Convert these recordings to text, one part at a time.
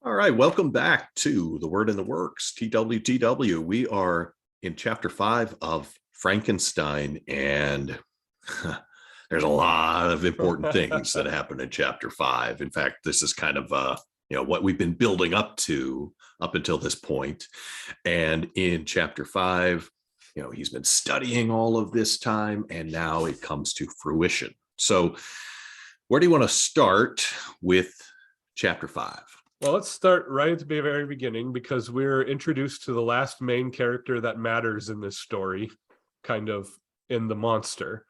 All right, welcome back to The Word in the Works, TWTW. We are in chapter 5 of Frankenstein, and there's a lot of important things that happen in chapter 5. In fact, this is kind of what we've been building up to up until this point. And in chapter 5, he's been studying all of this time, and now it comes to fruition. So, where do you want to start with chapter 5? Well, let's start right at the very beginning, because we're introduced to the last main character that matters in this story, kind of in the monster.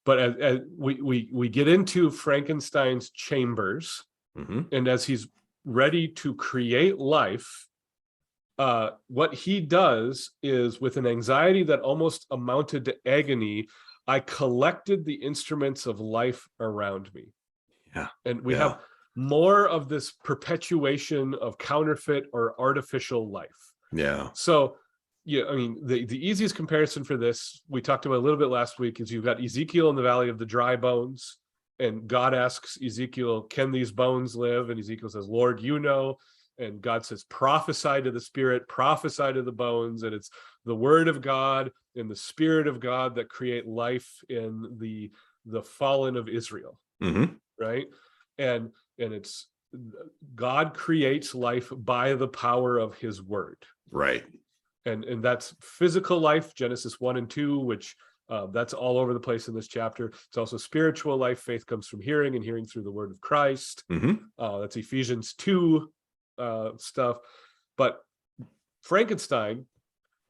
But as we get into Frankenstein's chambers, and as he's ready to create life, what he does is, with an anxiety that almost amounted to agony, I collected the instruments of life around me. Yeah. And we have more of this perpetuation of counterfeit or artificial life. Yeah. So, the easiest comparison for this, we talked about a little bit last week, is you've got Ezekiel in the valley of the dry bones, and God asks Ezekiel, can these bones live? And Ezekiel says, Lord, you know. And God says, prophesy to the spirit, prophesy to the bones. And it's the word of God and the spirit of God that create life in the fallen of Israel. Right? And it's God creates life by the power of his word. Right. And that's physical life, Genesis 1 and 2, which that's all over the place in this chapter. It's also spiritual life. Faith comes from hearing, and hearing through the word of Christ. That's Ephesians 2 stuff. But Frankenstein,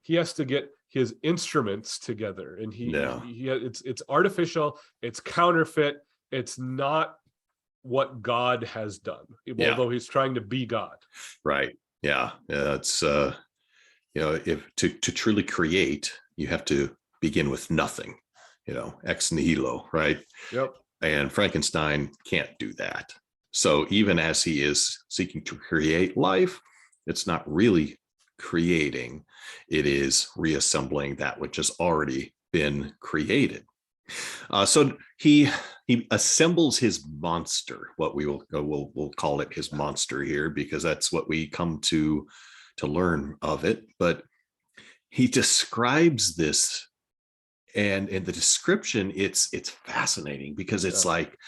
he has to get his instruments together, and it's artificial, it's counterfeit, it's not what God has done, although he's trying to be God. Right. Yeah. It's if to truly create, you have to begin with nothing, ex nihilo, right? Yep. And Frankenstein can't do that. So even as he is seeking to create life, it's not really creating, it is reassembling that which has already been created. So he assembles his monster, what we'll call it his monster here, because that's what we come to learn of it. But he describes this, and in the description, it's fascinating, because it's like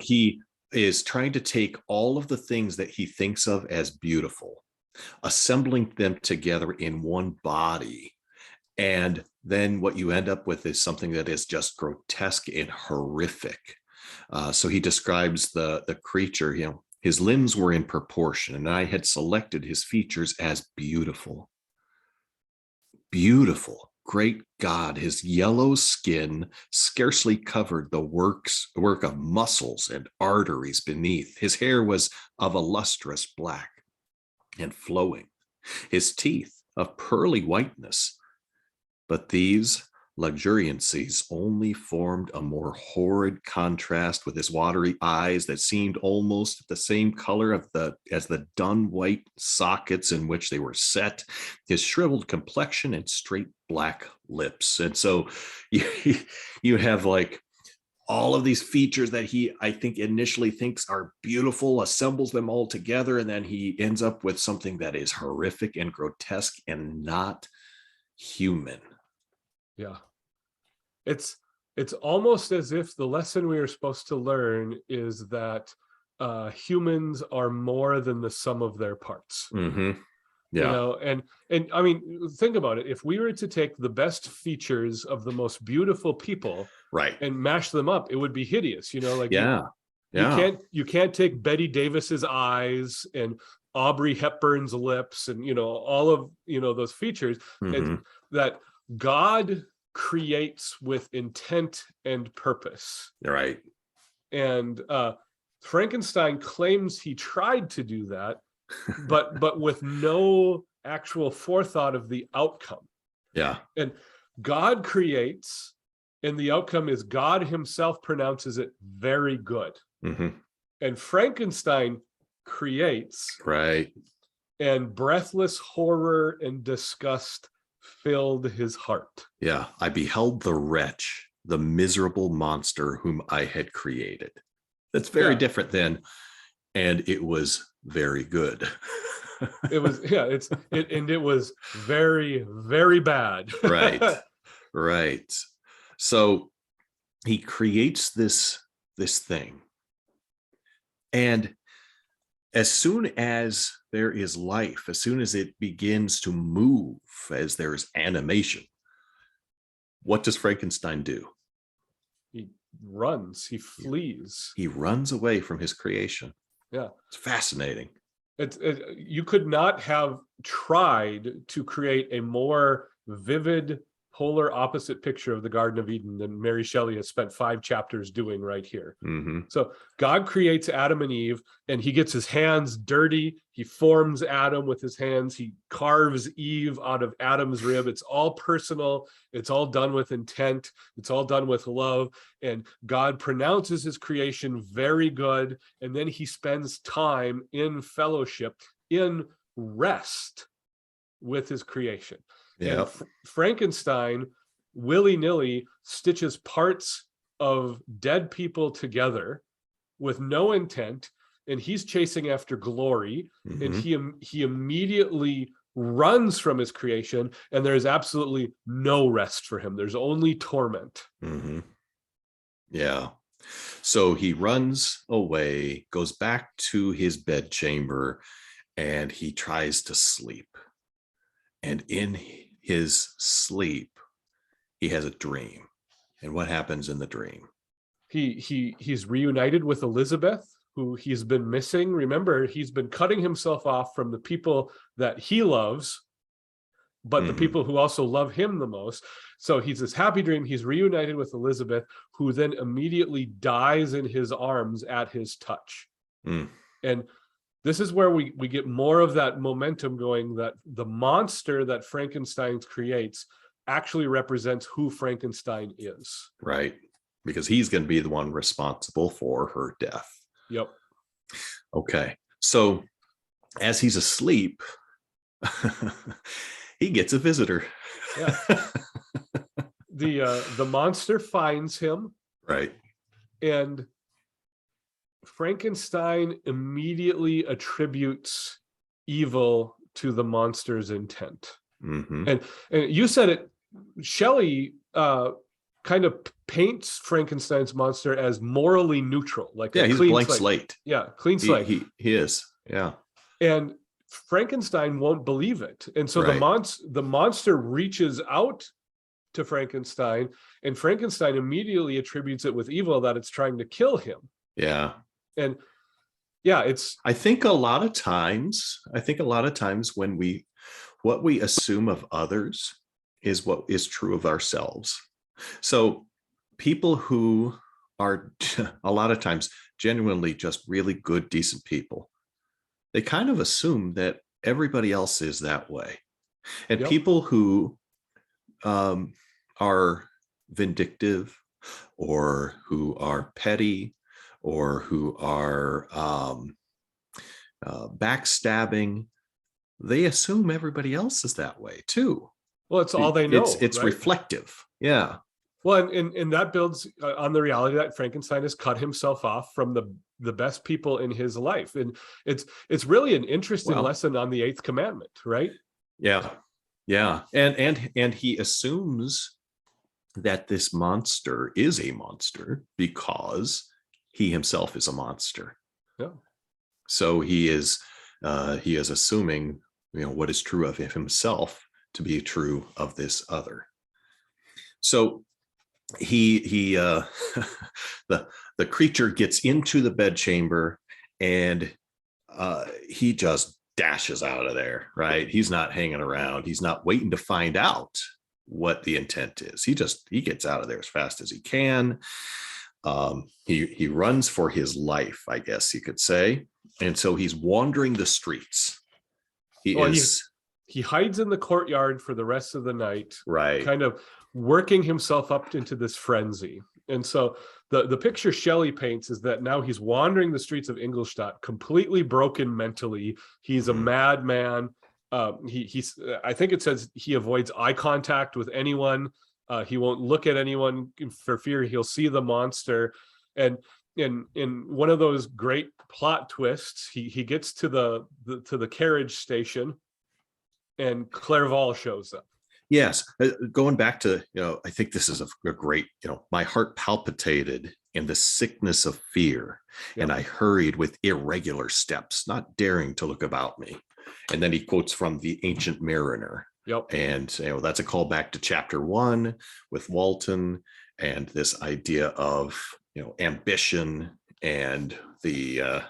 he is trying to take all of the things that he thinks of as beautiful, assembling them together in one body. And then what you end up with is something that is just grotesque and horrific. So he describes the creature, his limbs were in proportion, and I had selected his features as beautiful. Beautiful, great God, his yellow skin scarcely covered the work of muscles and arteries beneath. His hair was of a lustrous black and flowing, his teeth of pearly whiteness. But these luxuriancies only formed a more horrid contrast with his watery eyes that seemed almost the same color as the dun white sockets in which they were set, his shriveled complexion and straight black lips. And so you have like all of these features that he, I think, initially thinks are beautiful, assembles them all together, and then he ends up with something that is horrific and grotesque and not human. Yeah. It's almost as if the lesson we are supposed to learn is that humans are more than the sum of their parts. Yeah. And I mean, think about it. If we were to take the best features of the most beautiful people, right, and mash them up, it would be hideous. You can't take Betty Davis's eyes and Audrey Hepburn's lips and all of those features. That God creates with intent and purpose. Right. And Frankenstein claims he tried to do that, but with no actual forethought of the outcome. Yeah. And God creates, and the outcome is God himself pronounces it very good. And Frankenstein creates. Right. And breathless horror and disgust filled his heart. Yeah. I beheld the wretch, the miserable monster whom I had created. That's very different than and it was very good. It was, yeah, and it was very, very bad. Right. Right. So he creates this thing. And as soon as there is life, as soon as it begins to move, as there is animation, what does Frankenstein do? He runs, he flees. He runs away from his creation. Yeah. It's fascinating. You could not have tried to create a more vivid polar opposite picture of the Garden of Eden than Mary Shelley has spent 5 chapters doing right here. Mm-hmm. So God creates Adam and Eve, and he gets his hands dirty. He forms Adam with his hands. He carves Eve out of Adam's rib. It's all personal. It's all done with intent. It's all done with love. And God pronounces his creation very good. And then he spends time in fellowship, in rest with his creation. Yeah. And Frankenstein willy-nilly stitches parts of dead people together with no intent, and he's chasing after glory. Mm-hmm. And he immediately runs from his creation, and there's absolutely no rest for him. There's only torment. Mm-hmm. Yeah. So he runs away, goes back to his bedchamber, and he tries to sleep. And in his sleep, he has a dream. And what happens in the dream? He's reunited with Elizabeth, who he's been missing. Remember, he's been cutting himself off from the people that he loves, but the people who also love him the most. So he's this happy dream. He's reunited with Elizabeth, who then immediately dies in his arms at his touch. And this is where we get more of that momentum going, that the monster that Frankenstein creates actually represents who Frankenstein is. Right. Because he's going to be the one responsible for her death. Yep. Okay. So as he's asleep, he gets a visitor. Yeah. The monster finds him. Right. And Frankenstein immediately attributes evil to the monster's intent. Mm-hmm. And you said it, Shelley kind of paints Frankenstein's monster as morally neutral, like he's clean blank slate. Yeah, clean slate. He is. Yeah. And Frankenstein won't believe it. And so right. the monster reaches out to Frankenstein, and Frankenstein immediately attributes it with evil, that it's trying to kill him. Yeah. And yeah, I think a lot of times when what we assume of others is what is true of ourselves. So people who are a lot of times genuinely just really good, decent people, they kind of assume that everybody else is that way. And people who are vindictive, or who are petty, or who are backstabbing, they assume everybody else is that way too. Well, it's all they know. It's right? Reflective. Yeah. Well, and that builds on the reality that Frankenstein has cut himself off from the best people in his life. And it's really an interesting lesson on the 8th commandment, right? Yeah. Yeah. And he assumes that this monster is a monster because he himself is a monster. Yeah. So he is assuming, what is true of himself to be true of this other. So he the creature gets into the bedchamber, and he just dashes out of there, right? He's not hanging around. He's not waiting to find out what the intent is. He gets out of there as fast as he can. He runs for his life, I guess you could say. And so he's wandering the streets. He hides in the courtyard for the rest of the night, right? Kind of working himself up into this frenzy. And so the picture Shelley paints is that now he's wandering the streets of Ingolstadt, completely broken mentally. He's a madman. He's I think it says he avoids eye contact with anyone. He won't look at anyone for fear he'll see the monster. And in one of those great plot twists, he gets to the carriage station, and Clerval shows up. Yes, going back to, I think this is a great, my heart palpitated in the sickness of fear, and Yep. I hurried with irregular steps, not daring to look about me. And then he quotes from the Ancient Mariner. Yep. And that's a callback to chapter 1 with Walton, and this idea of ambition and the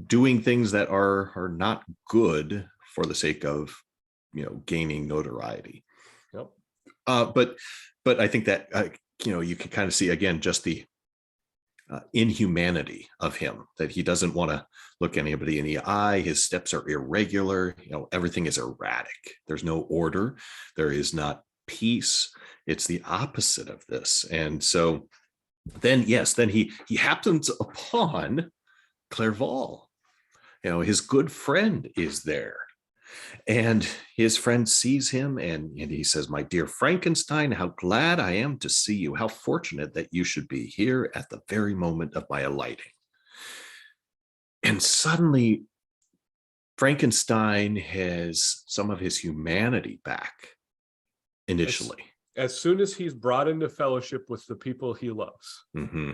doing things that are not good for the sake of gaining notoriety. Yep. But I think that you can kind of see again just the inhumanity of him, that he doesn't want to look anybody in the eye. His steps are irregular. Everything is erratic. There's no order. There is not peace. It's the opposite of this. And so then he happens upon Clerval. His good friend is there. And his friend sees him, and he says, "My dear Frankenstein, how glad I am to see you. How fortunate that you should be here at the very moment of my alighting." And suddenly, Frankenstein has some of his humanity back initially. As soon as he's brought into fellowship with the people he loves. Mm-hmm.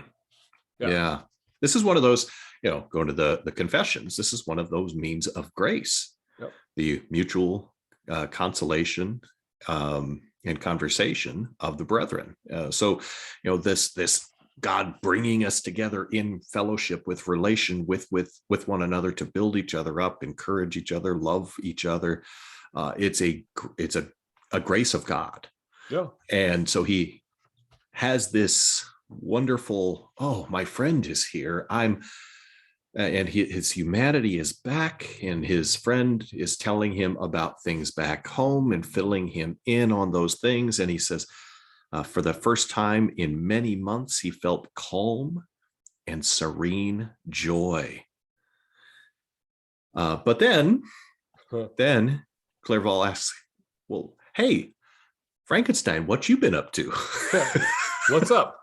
Yeah. This is one of those, going to the confessions, this is one of those means of grace. Yep. The mutual consolation and conversation of the brethren. So, this God bringing us together in fellowship, with relation with one another, to build each other up, encourage each other, love each other. It's a grace of God. Yeah. And so he has this wonderful, oh, my friend is here. His humanity is back, and his friend is telling him about things back home and filling him in on those things. And he says, for the first time in many months, he felt calm and serene joy. But then Clerval asks, "Well, hey, Frankenstein, what you been up to?" What's up?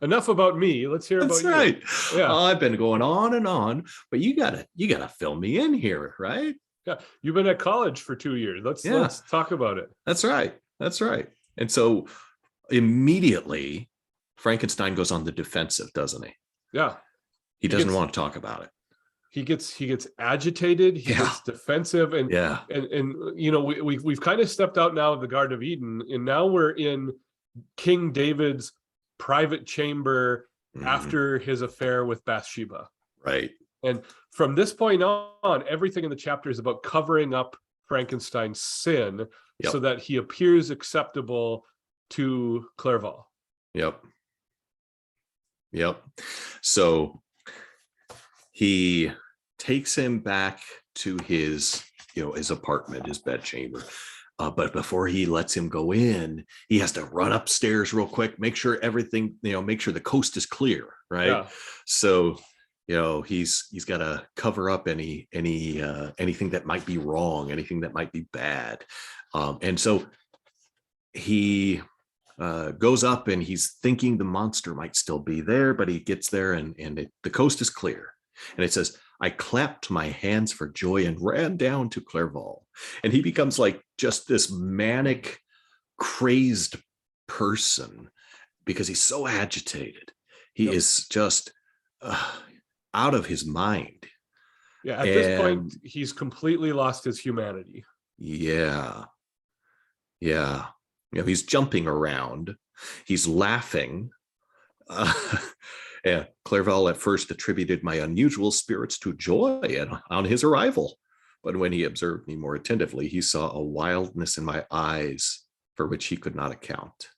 Enough about me. Let's hear about you. That's right. Yeah. I've been going on and on, but you gotta fill me in here, right? Yeah. You've been at college for 2 years. Let's talk about it. That's right. And so immediately Frankenstein goes on the defensive, doesn't he? Yeah. He doesn't want to talk about it. He gets agitated. He gets defensive, and we've kind of stepped out now of the Garden of Eden, and now we're in King David's private chamber after his affair with Bathsheba. Right. And from this point on, everything in the chapter is about covering up Frankenstein's sin so that he appears acceptable to Clerval. Yep. So he takes him back to his apartment, his bedchamber. But before he lets him go in, he has to run upstairs real quick, make sure everything, make sure the coast is clear, right? Yeah. So, he's got to cover up anything that might be wrong, anything that might be bad. And so he goes up, and he's thinking the monster might still be there, but he gets there, and the coast is clear. And it says, "I clapped my hands for joy and ran down to Clerval." And he becomes like just this manic, crazed person because he's so agitated. He is just out of his mind. Yeah, at this point, he's completely lost his humanity. Yeah. He's jumping around. He's laughing. Clerval at first attributed my unusual spirits to joy on his arrival, but when he observed me more attentively, he saw a wildness in my eyes for which he could not account.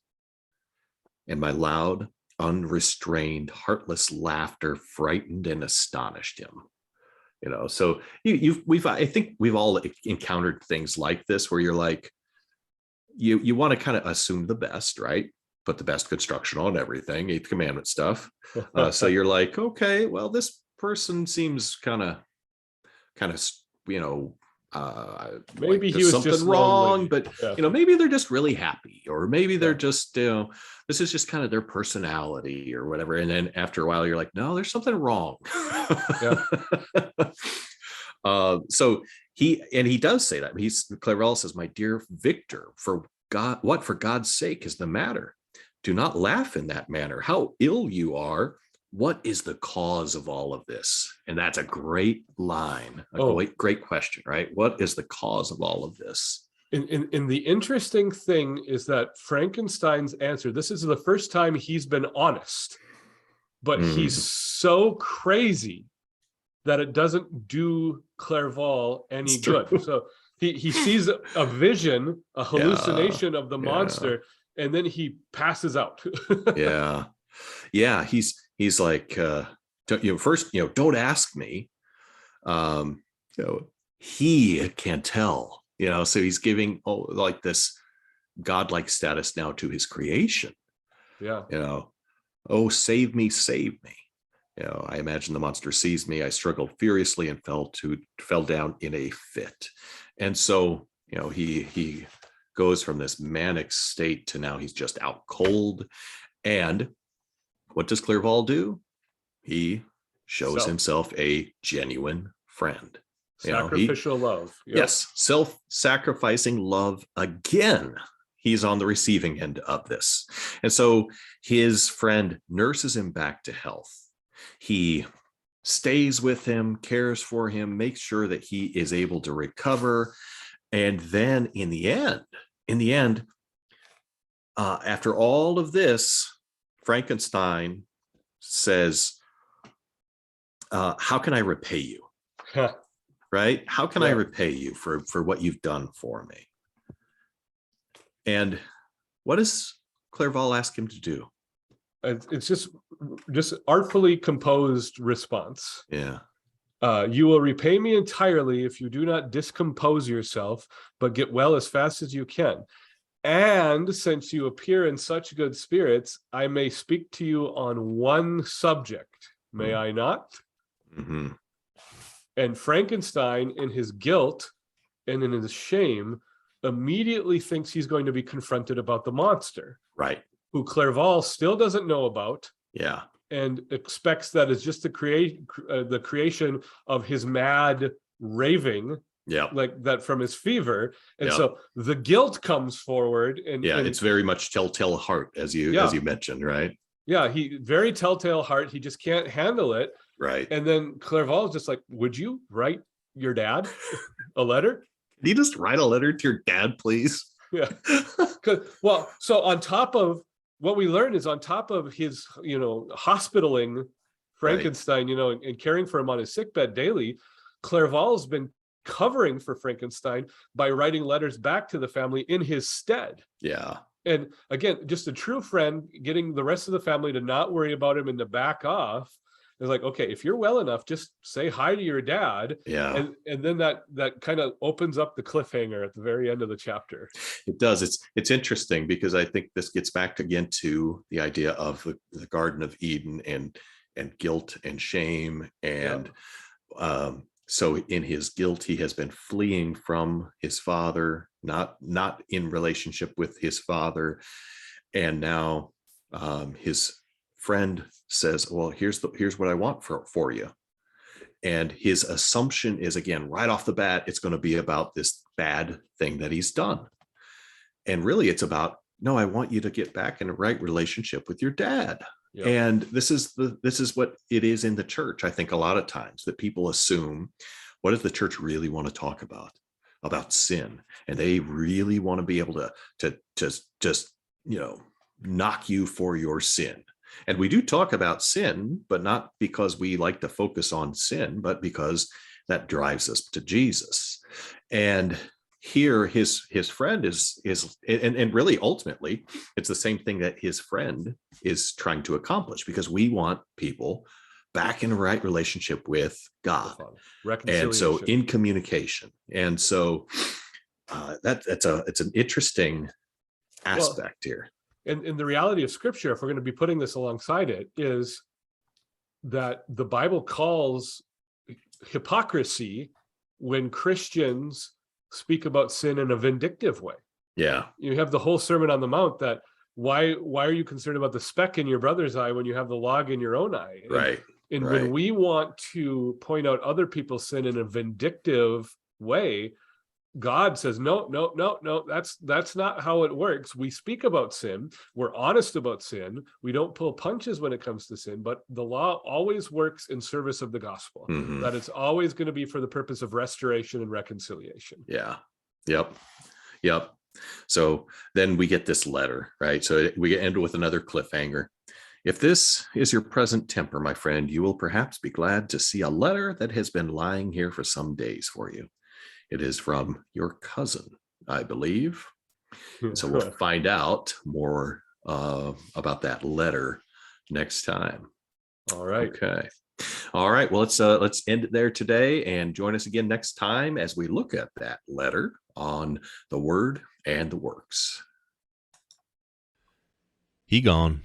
And my loud, unrestrained, heartless laughter frightened and astonished him. So I think we've all encountered things like this, where you're like, you want to kind of assume the best, right? Put the best construction on everything, Eighth Commandment stuff. So you're like, okay, well, this person seems kind of, Maybe he there's was something just wrong, lonely. but Yeah. maybe they're just really happy, or maybe they're Yeah. just, this is just kind of their personality or whatever. And then after a while, you're like, no, there's something wrong. Yeah. So he does say that. Clerval says, my dear Victor, for God, what for God's sake is the matter? Do not laugh in that manner. How ill you are. What is the cause of all of this? And that's a great line, a Oh, great question, right? What is the cause of all of this? in the interesting thing is that Frankenstein's answer, this is the first time he's been honest, but he's so crazy that it doesn't do Clerval any good. So he sees a vision, a hallucination of the monster, and then he passes out. Yeah. He's like, first, don't ask me. You know, he can tell, so he's giving like this godlike status now to his creation. Yeah. Oh, save me, save me. I imagine the monster sees me. I struggled furiously and fell down in a fit. And so, he goes from this manic state to now he's just out cold. And what does Clerval do? He shows himself a genuine friend. Sacrificial love. Yep. Yes, self-sacrificing love again. He's on the receiving end of this. And so his friend nurses him back to health. He stays with him, cares for him, makes sure that he is able to recover. And then in the end, after all of this, Frankenstein says, how can I repay you? Right? How can I repay you for what you've done for me? And what does Clerval ask him to do? It's just artfully composed response. Yeah. You will repay me entirely if you do not discompose yourself, but get well as fast as you can. And since you appear in such good spirits, I may speak to you on one subject. May I not? Mm-hmm. And Frankenstein, in his guilt and in his shame, immediately thinks he's going to be confronted about the monster. Right. Who Clerval still doesn't know about. Yeah. And expects that it's just the creation of his mad raving. Yeah. Like that from his fever. And so the guilt comes forward. And it's very much telltale heart, as you mentioned, right? Yeah, he very telltale heart. He just can't handle it. Right. And then Clerval is just like, would you write your dad a letter? Can you just write a letter to your dad, please? Yeah. Well, so on top of what we learn is on top of his, hospitaling Frankenstein, and caring for him on his sickbed daily, Clerval's been covering for Frankenstein by writing letters back to the family in his stead. Yeah. And again, just a true friend, getting the rest of the family to not worry about him and to back off. It's like, okay, if you're well enough, just say hi to your dad. Yeah. And then that kind of opens up the cliffhanger at the very end of the chapter. It does. It's interesting because I think this gets back again to the idea of the Garden of Eden and guilt and shame. And so in his guilt, he has been fleeing from his father, not in relationship with his father. And now his friend says, well, here's what I want for you. And his assumption is, again, right off the bat, it's going to be about this bad thing that he's done. And really it's about, no, I want you to get back in a right relationship with your dad. Yep. And this is what it is in the church. I think a lot of times that people assume, what does the church really want to talk about sin? And they really want to be able to just, knock you for your sin. And we do talk about sin, but not because we like to focus on sin, but because that drives us to Jesus. And here his friend is and really ultimately it's the same thing that his friend is trying to accomplish, because we want people back in a right relationship with God. And so in communication. And so it's an interesting aspect here. And the reality of Scripture, if we're going to be putting this alongside it, is that the Bible calls hypocrisy when Christians speak about sin in a vindictive way. Yeah. You have the whole Sermon on the Mount that why are you concerned about the speck in your brother's eye when you have the log in your own eye? Right. And right. when we want to point out other people's sin in a vindictive way, God says, no, that's not how it works. We speak about sin. We're honest about sin. We don't pull punches when it comes to sin, but the law always works in service of the gospel, that it's always going to be for the purpose of restoration and reconciliation. Yeah. Yep. So then we get this letter, right? So we end with another cliffhanger. If this is your present temper, my friend, you will perhaps be glad to see a letter that has been lying here for some days for you. It is from your cousin, I believe. So we'll find out more about that letter next time. All right. Okay. All right. Well, let's end it there today, and join us again next time as we look at that letter on the Word and the Works. He gone.